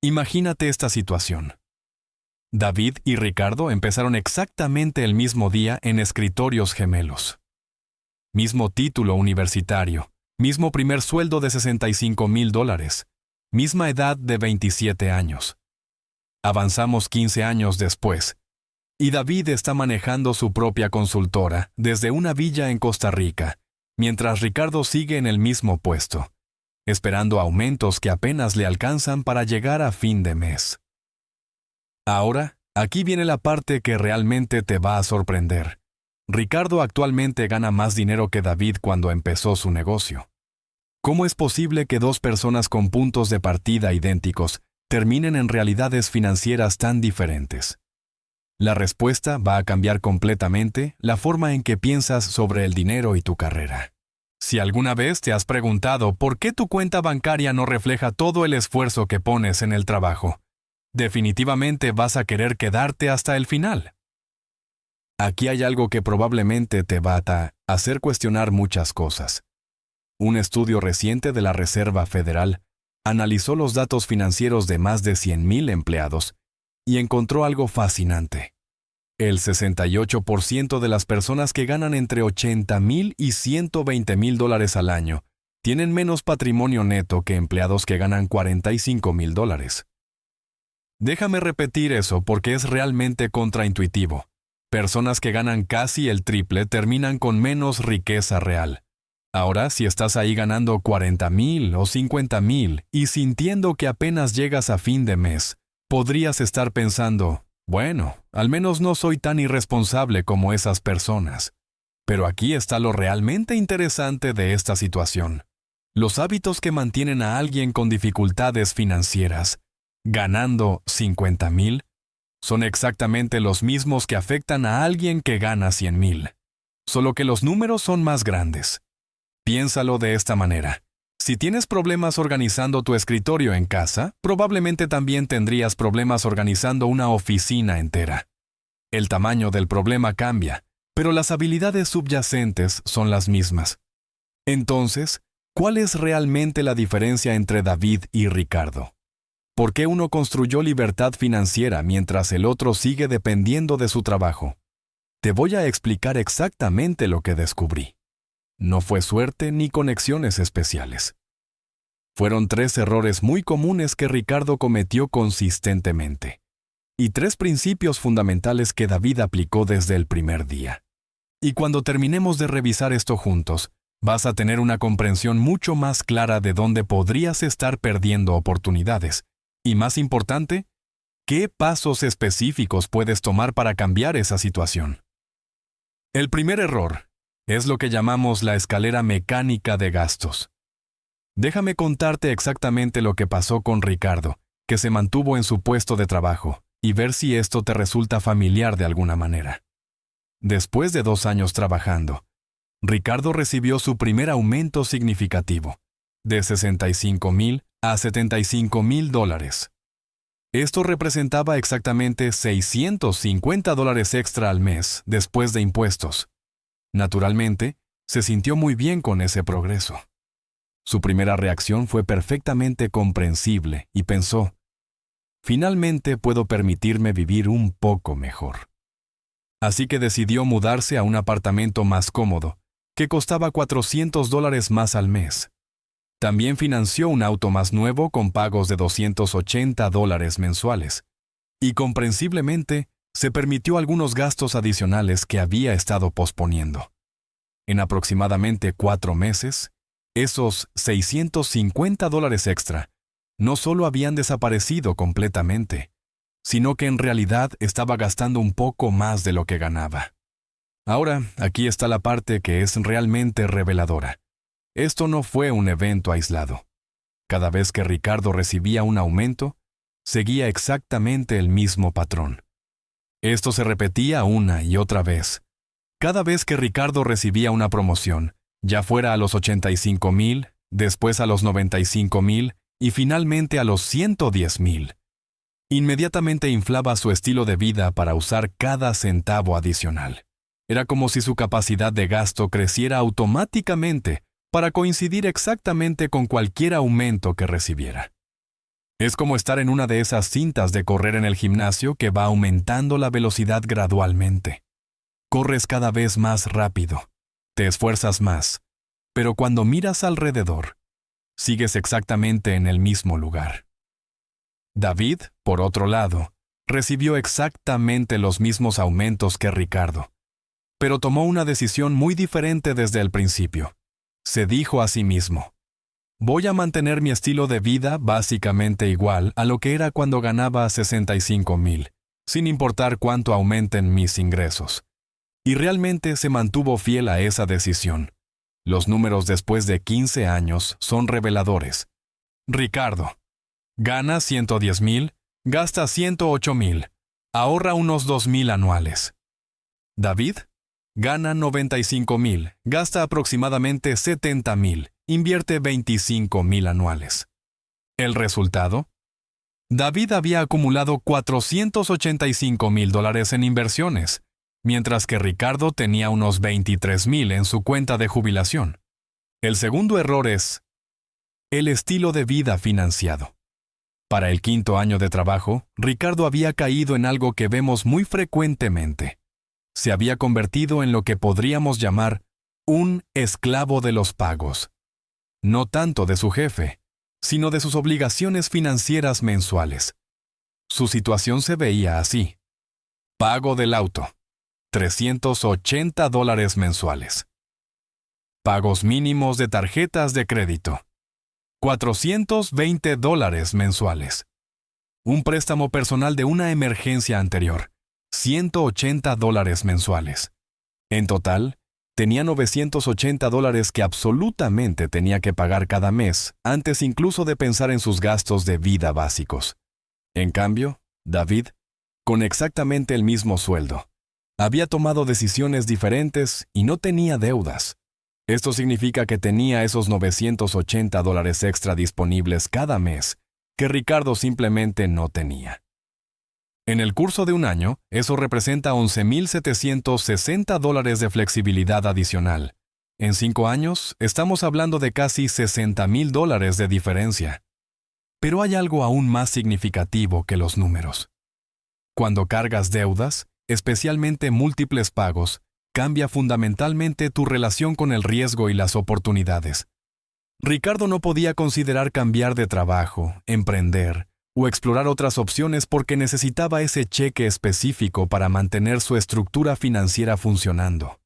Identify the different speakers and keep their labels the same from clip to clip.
Speaker 1: Imagínate esta situación. David y Ricardo empezaron exactamente el mismo día en escritorios gemelos. Mismo título universitario, mismo primer sueldo de $65,000, misma edad de 27 años. Avanzamos 15 años después, y David está manejando su propia consultora desde una villa en Costa Rica, mientras Ricardo sigue en el mismo puesto, esperando aumentos que apenas le alcanzan para llegar a fin de mes. Ahora, aquí viene la parte que realmente te va a sorprender. Ricardo actualmente gana más dinero que David cuando empezó su negocio. ¿Cómo es posible que dos personas con puntos de partida idénticos terminen en realidades financieras tan diferentes? La respuesta va a cambiar completamente la forma en que piensas sobre el dinero y tu carrera. Si alguna vez te has preguntado por qué tu cuenta bancaria no refleja todo el esfuerzo que pones en el trabajo, definitivamente vas a querer quedarte hasta el final. Aquí hay algo que probablemente te va a hacer cuestionar muchas cosas. Un estudio reciente de la Reserva Federal analizó los datos financieros de más de 100,000 empleados y encontró algo fascinante. El 68% de las personas que ganan entre $80,000 y $120,000 al año tienen menos patrimonio neto que empleados que ganan $45,000. Déjame repetir eso porque es realmente contraintuitivo. Personas que ganan casi el triple terminan con menos riqueza real. Ahora, si estás ahí ganando $40,000 o $50,000 y sintiendo que apenas llegas a fin de mes, podrías estar pensando, bueno, al menos no soy tan irresponsable como esas personas. Pero aquí está lo realmente interesante de esta situación. Los hábitos que mantienen a alguien con dificultades financieras, ganando $50,000, son exactamente los mismos que afectan a alguien que gana $100,000. Solo que los números son más grandes. Piénsalo de esta manera. Si tienes problemas organizando tu escritorio en casa, probablemente también tendrías problemas organizando una oficina entera. El tamaño del problema cambia, pero las habilidades subyacentes son las mismas. Entonces, ¿cuál es realmente la diferencia entre David y Ricardo? ¿Por qué uno construyó libertad financiera mientras el otro sigue dependiendo de su trabajo? Te voy a explicar exactamente lo que descubrí. No fue suerte ni conexiones especiales. Fueron 3 errores muy comunes que Ricardo cometió consistentemente, y 3 principios fundamentales que David aplicó desde el primer día. Y cuando terminemos de revisar esto juntos, vas a tener una comprensión mucho más clara de dónde podrías estar perdiendo oportunidades. Y más importante, ¿qué pasos específicos puedes tomar para cambiar esa situación? El primer error es lo que llamamos la escalera mecánica de gastos. Déjame contarte exactamente lo que pasó con Ricardo, que se mantuvo en su puesto de trabajo, y ver si esto te resulta familiar de alguna manera. Después de 2 años trabajando, Ricardo recibió su primer aumento significativo, de $65,000 a $75,000. Esto representaba exactamente $650 extra al mes después de impuestos. Naturalmente, se sintió muy bien con ese progreso. Su primera reacción fue perfectamente comprensible y pensó, finalmente puedo permitirme vivir un poco mejor. Así que decidió mudarse a un apartamento más cómodo, que costaba $400 más al mes. También financió un auto más nuevo con pagos de $280 mensuales. Y comprensiblemente, se permitió algunos gastos adicionales que había estado posponiendo. En aproximadamente 4 meses, esos $650 extra no solo habían desaparecido completamente, sino que en realidad estaba gastando un poco más de lo que ganaba. Ahora, aquí está la parte que es realmente reveladora. Esto no fue un evento aislado. Cada vez que Ricardo recibía un aumento, seguía exactamente el mismo patrón. Esto se repetía una y otra vez. Cada vez que Ricardo recibía una promoción, ya fuera a los $85,000, después a los $95,000 y finalmente a los $110,000, inmediatamente inflaba su estilo de vida para usar cada centavo adicional. Era como si su capacidad de gasto creciera automáticamente para coincidir exactamente con cualquier aumento que recibiera. Es como estar en una de esas cintas de correr en el gimnasio que va aumentando la velocidad gradualmente. Corres cada vez más rápido, te esfuerzas más, pero cuando miras alrededor, sigues exactamente en el mismo lugar. David, por otro lado, recibió exactamente los mismos aumentos que Ricardo, pero tomó una decisión muy diferente desde el principio. Se dijo a sí mismo: voy a mantener mi estilo de vida básicamente igual a lo que era cuando ganaba 65,000, sin importar cuánto aumenten mis ingresos. Y realmente se mantuvo fiel a esa decisión. Los números después de 15 años son reveladores. Ricardo: gana 110,000, gasta 108,000, ahorra unos 2,000 anuales. David: gana 95,000, gasta aproximadamente 70,000, invierte 25,000 anuales. ¿El resultado? David había acumulado $485,000 en inversiones, mientras que Ricardo tenía unos 23,000 en su cuenta de jubilación. El segundo error es el estilo de vida financiado. Para el 5º año de trabajo, Ricardo había caído en algo que vemos muy frecuentemente. Se había convertido en lo que podríamos llamar un esclavo de los pagos. No tanto de su jefe, sino de sus obligaciones financieras mensuales. Su situación se veía así: pago del auto, $380 mensuales. Pagos mínimos de tarjetas de crédito, $420 mensuales. Un préstamo personal de una emergencia anterior, $180 mensuales. En total, tenía $980 que absolutamente tenía que pagar cada mes, antes incluso de pensar en sus gastos de vida básicos. En cambio, David, con exactamente el mismo sueldo, había tomado decisiones diferentes y no tenía deudas. Esto significa que tenía esos $980 extra disponibles cada mes que Ricardo simplemente no tenía. En el curso de un año, eso representa $11,760 de flexibilidad adicional. En 5 años, estamos hablando de casi $60,000 de diferencia. Pero hay algo aún más significativo que los números. Cuando cargas deudas, especialmente múltiples pagos, cambia fundamentalmente tu relación con el riesgo y las oportunidades. Ricardo no podía considerar cambiar de trabajo, emprender o explorar otras opciones porque necesitaba ese cheque específico para mantener su estructura financiera funcionando.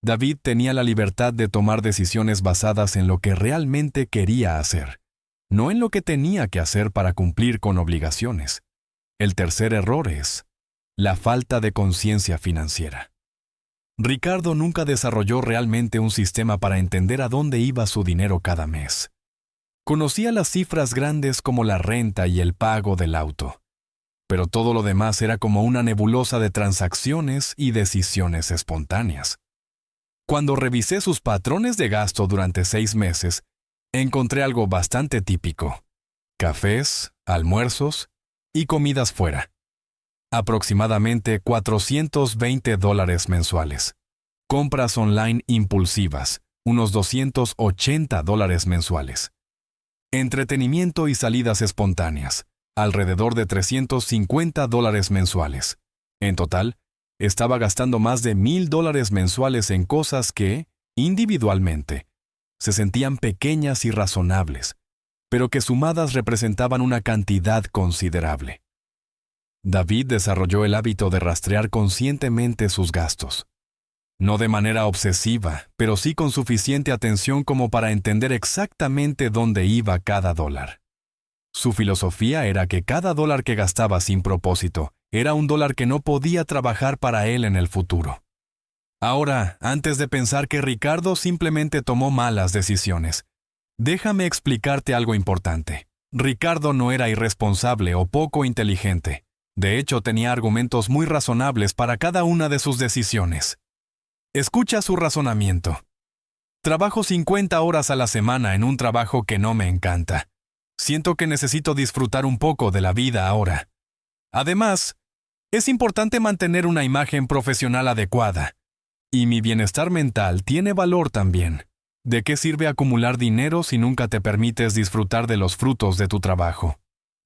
Speaker 1: David tenía la libertad de tomar decisiones basadas en lo que realmente quería hacer, no en lo que tenía que hacer para cumplir con obligaciones. El tercer error es la falta de conciencia financiera. Ricardo nunca desarrolló realmente un sistema para entender a dónde iba su dinero cada mes. Conocía las cifras grandes como la renta y el pago del auto, pero todo lo demás era como una nebulosa de transacciones y decisiones espontáneas. Cuando revisé sus patrones de gasto durante 6 meses, encontré algo bastante típico: cafés, almuerzos y comidas fuera. Aproximadamente $420 mensuales. Compras online impulsivas, unos $280 mensuales. Entretenimiento y salidas espontáneas, alrededor de $350 mensuales. En total, estaba gastando más de $1,000 mensuales en cosas que, individualmente, se sentían pequeñas y razonables, pero que sumadas representaban una cantidad considerable. David desarrolló el hábito de rastrear conscientemente sus gastos. No de manera obsesiva, pero sí con suficiente atención como para entender exactamente dónde iba cada dólar. Su filosofía era que cada dólar que gastaba sin propósito era un dólar que no podía trabajar para él en el futuro. Ahora, antes de pensar que Ricardo simplemente tomó malas decisiones, déjame explicarte algo importante. Ricardo no era irresponsable o poco inteligente. De hecho, tenía argumentos muy razonables para cada una de sus decisiones. Escucha su razonamiento. Trabajo 50 horas a la semana en un trabajo que no me encanta. Siento que necesito disfrutar un poco de la vida ahora. Además, es importante mantener una imagen profesional adecuada. Y mi bienestar mental tiene valor también. ¿De qué sirve acumular dinero si nunca te permites disfrutar de los frutos de tu trabajo?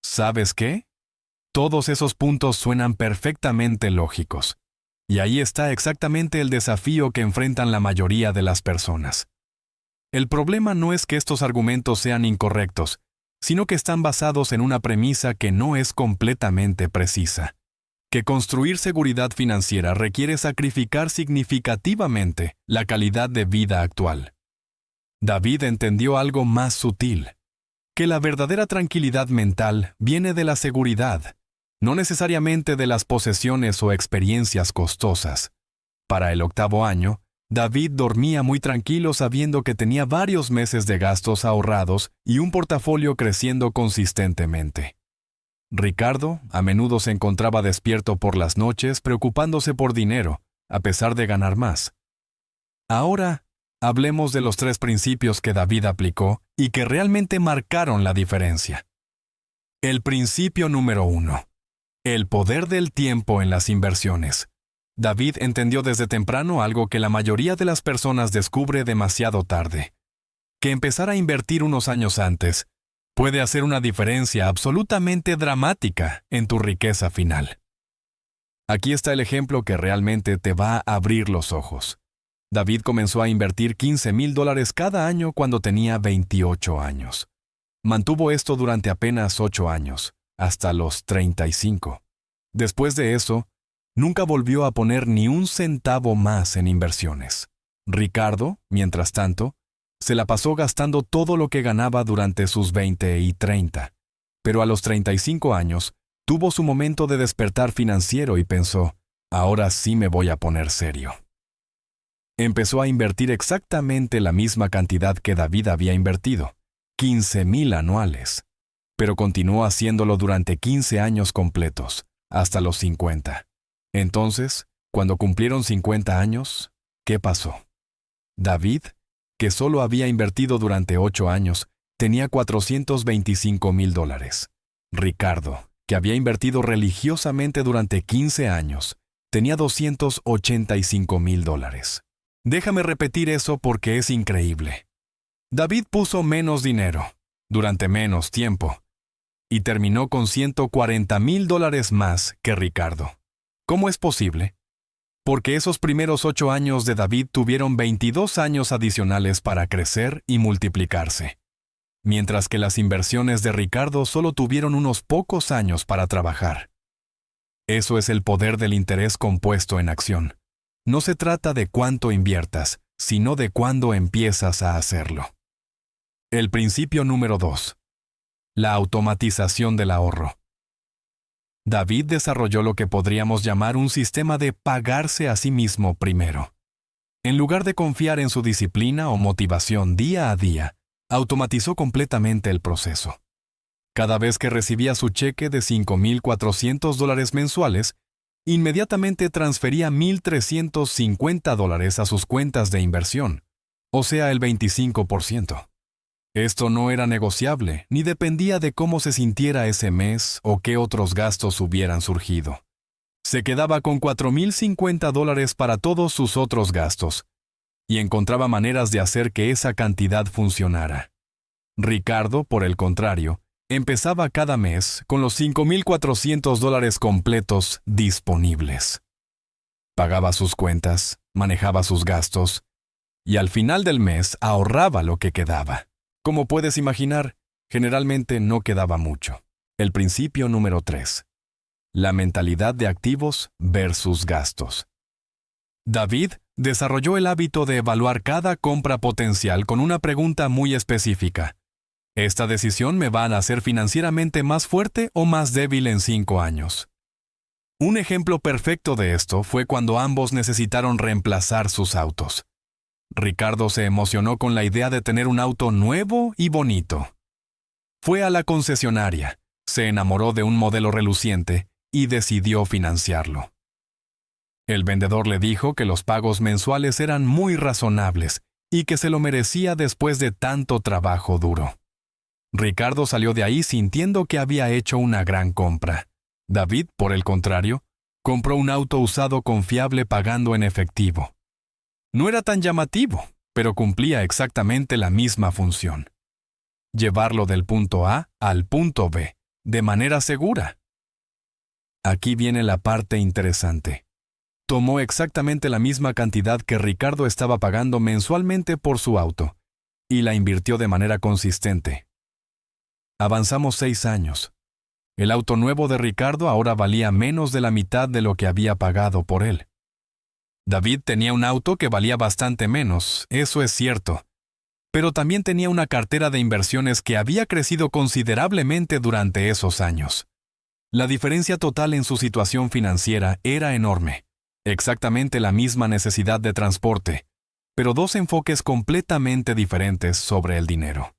Speaker 1: ¿Sabes qué? Todos esos puntos suenan perfectamente lógicos. Y ahí está exactamente el desafío que enfrentan la mayoría de las personas. El problema no es que estos argumentos sean incorrectos, sino que están basados en una premisa que no es completamente precisa. Que construir seguridad financiera requiere sacrificar significativamente la calidad de vida actual. David entendió algo más sutil, que la verdadera tranquilidad mental viene de la seguridad, no necesariamente de las posesiones o experiencias costosas. Para el 8º año, David dormía muy tranquilo sabiendo que tenía varios meses de gastos ahorrados y un portafolio creciendo consistentemente. Ricardo a menudo se encontraba despierto por las noches preocupándose por dinero, a pesar de ganar más. Ahora, hablemos de los 3 principios que David aplicó y que realmente marcaron la diferencia. El principio número 1. El poder del tiempo en las inversiones. David entendió desde temprano algo que la mayoría de las personas descubre demasiado tarde: que empezar a invertir unos años antes puede hacer una diferencia absolutamente dramática en tu riqueza final. Aquí está el ejemplo que realmente te va a abrir los ojos. David comenzó a invertir $15,000 cada año cuando tenía 28 años. Mantuvo esto durante apenas 8 años, hasta los 35. Después de eso, nunca volvió a poner ni un centavo más en inversiones. Ricardo, mientras tanto, se la pasó gastando todo lo que ganaba durante sus 20 y 30. Pero a los 35 años, tuvo su momento de despertar financiero y pensó: ahora sí me voy a poner serio. Empezó a invertir exactamente la misma cantidad que David había invertido, 15,000 anuales. Pero continuó haciéndolo durante 15 años completos, hasta los 50. Entonces, cuando cumplieron 50 años, ¿qué pasó? David, que solo había invertido durante 8 años, tenía $425,000. Ricardo, que había invertido religiosamente durante 15 años, tenía $285,000. Déjame repetir eso porque es increíble. David puso menos dinero, durante menos tiempo, y terminó con $140,000 más que Ricardo. ¿Cómo es posible? Porque esos primeros 8 años de David tuvieron 22 años adicionales para crecer y multiplicarse, mientras que las inversiones de Ricardo solo tuvieron unos pocos años para trabajar. Eso es el poder del interés compuesto en acción. No se trata de cuánto inviertas, sino de cuándo empiezas a hacerlo. El principio número 2. La automatización del ahorro. David desarrolló lo que podríamos llamar un sistema de pagarse a sí mismo primero. En lugar de confiar en su disciplina o motivación día a día, automatizó completamente el proceso. Cada vez que recibía su cheque de $5,400 mensuales, inmediatamente transfería $1,350 a sus cuentas de inversión, o sea, el 25%. Esto no era negociable, ni dependía de cómo se sintiera ese mes o qué otros gastos hubieran surgido. Se quedaba con $4,050 para todos sus otros gastos, y encontraba maneras de hacer que esa cantidad funcionara. Ricardo, por el contrario, empezaba cada mes con los $5,400 completos disponibles. Pagaba sus cuentas, manejaba sus gastos, y al final del mes ahorraba lo que quedaba. Como puedes imaginar, generalmente no quedaba mucho. El principio número 3. La mentalidad de activos versus gastos. David desarrolló el hábito de evaluar cada compra potencial con una pregunta muy específica. ¿Esta decisión me va a hacer financieramente más fuerte o más débil en 5 años? Un ejemplo perfecto de esto fue cuando ambos necesitaron reemplazar sus autos. Ricardo se emocionó con la idea de tener un auto nuevo y bonito. Fue a la concesionaria, se enamoró de un modelo reluciente y decidió financiarlo. El vendedor le dijo que los pagos mensuales eran muy razonables y que se lo merecía después de tanto trabajo duro. Ricardo salió de ahí sintiendo que había hecho una gran compra. David, por el contrario, compró un auto usado confiable pagando en efectivo. No era tan llamativo, pero cumplía exactamente la misma función: llevarlo del punto A al punto B, de manera segura. Aquí viene la parte interesante. Tomó exactamente la misma cantidad que Ricardo estaba pagando mensualmente por su auto y la invirtió de manera consistente. Avanzamos 6 años. El auto nuevo de Ricardo ahora valía menos de la mitad de lo que había pagado por él. David tenía un auto que valía bastante menos, eso es cierto, pero también tenía una cartera de inversiones que había crecido considerablemente durante esos años. La diferencia total en su situación financiera era enorme, exactamente la misma necesidad de transporte, pero dos enfoques completamente diferentes sobre el dinero.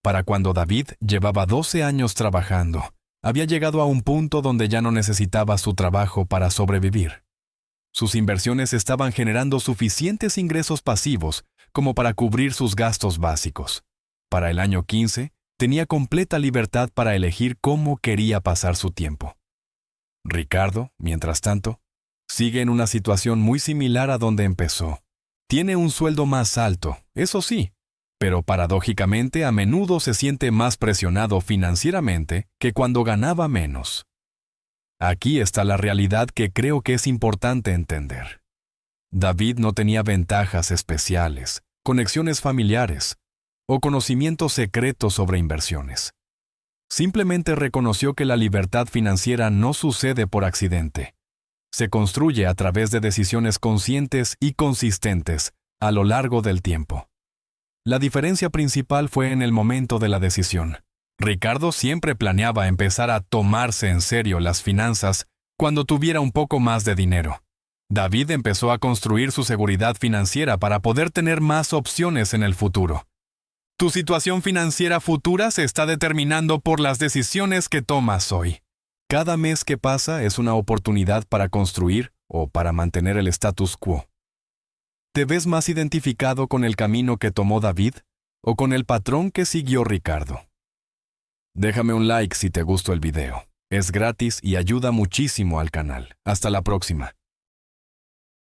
Speaker 1: Para cuando David llevaba 12 años trabajando, había llegado a un punto donde ya no necesitaba su trabajo para sobrevivir. Sus inversiones estaban generando suficientes ingresos pasivos como para cubrir sus gastos básicos. Para el año 15, tenía completa libertad para elegir cómo quería pasar su tiempo. Ricardo, mientras tanto, sigue en una situación muy similar a donde empezó. Tiene un sueldo más alto, eso sí, pero paradójicamente a menudo se siente más presionado financieramente que cuando ganaba menos. Aquí está la realidad que creo que es importante entender. David no tenía ventajas especiales, conexiones familiares o conocimientos secretos sobre inversiones. Simplemente reconoció que la libertad financiera no sucede por accidente. Se construye a través de decisiones conscientes y consistentes a lo largo del tiempo. La diferencia principal fue en el momento de la decisión. Ricardo siempre planeaba empezar a tomarse en serio las finanzas cuando tuviera un poco más de dinero. David empezó a construir su seguridad financiera para poder tener más opciones en el futuro. Tu situación financiera futura se está determinando por las decisiones que tomas hoy. Cada mes que pasa es una oportunidad para construir o para mantener el status quo. ¿Te ves más identificado con el camino que tomó David o con el patrón que siguió Ricardo? Déjame un like si te gustó el video. Es gratis y ayuda muchísimo al canal. Hasta la próxima.